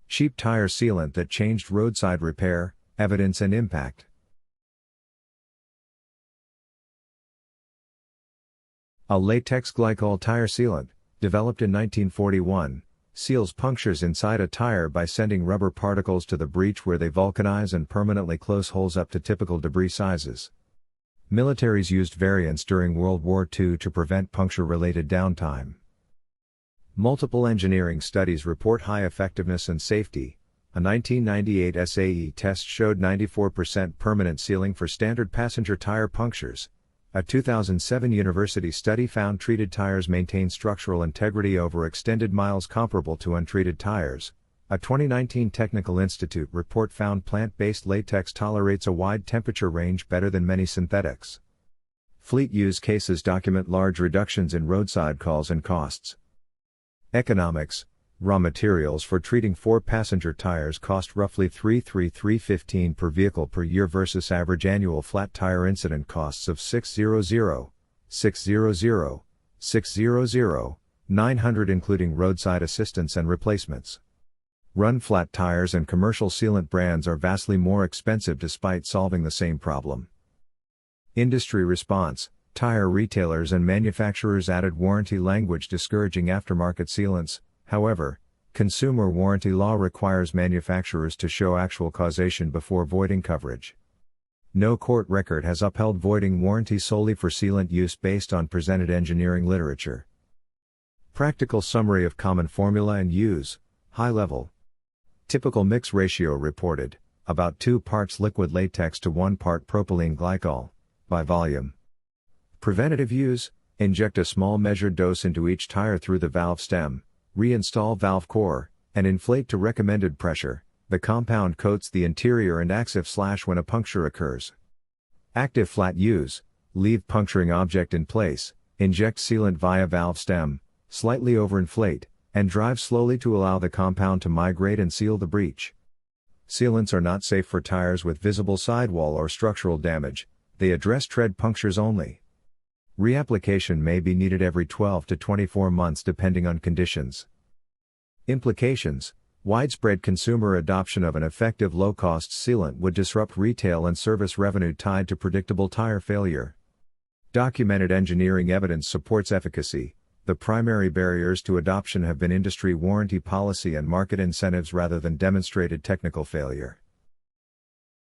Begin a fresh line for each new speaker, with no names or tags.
Cheap tire sealant that changed roadside repair, evidence and impact. A latex glycol tire sealant, developed in 1941, seals punctures inside a tire by sending rubber particles to the breech where they vulcanize and permanently close holes up to typical debris sizes. Militaries used variants during World War II to prevent puncture-related downtime. Multiple engineering studies report high effectiveness and safety. A 1998 SAE test showed 94% permanent sealing for standard passenger tire punctures. A 2007 university study found treated tires maintain structural integrity over extended miles comparable to untreated tires. A 2019 Technical Institute report found plant-based latex tolerates a wide temperature range better than many synthetics. Fleet use cases document large reductions in roadside calls and costs. Economics. Raw materials for treating 4-passenger tires cost roughly $333.15 per vehicle per year versus average annual flat tire incident costs of $600, $600, $600, $900 including roadside assistance and replacements. Run flat tires and commercial sealant brands are vastly more expensive despite solving the same problem. Industry response. Tire retailers and manufacturers added warranty language discouraging aftermarket sealants. However, consumer warranty law requires manufacturers to show actual causation before voiding coverage. No court record has upheld voiding warranty solely for sealant use based on presented engineering literature. Practical summary of common formula and use, high level. Typical mix ratio reported, about 2 parts liquid latex to 1 part propylene glycol, by volume. Preventative use, inject a small measured dose into each tire through the valve stem. Reinstall valve core, and inflate to recommended pressure. The compound coats the interior and active/ when a puncture occurs. Active flat use, leave puncturing object in place, inject sealant via valve stem, slightly overinflate, and drive slowly to allow the compound to migrate and seal the breach. Sealants are not safe for tires with visible sidewall or structural damage, they address tread punctures only. Reapplication may be needed every 12 to 24 months depending on conditions. Implications. Widespread consumer adoption of an effective low-cost sealant would disrupt retail and service revenue tied to predictable tire failure. Documented engineering evidence supports efficacy. The primary barriers to adoption have been industry warranty policy and market incentives rather than demonstrated technical failure.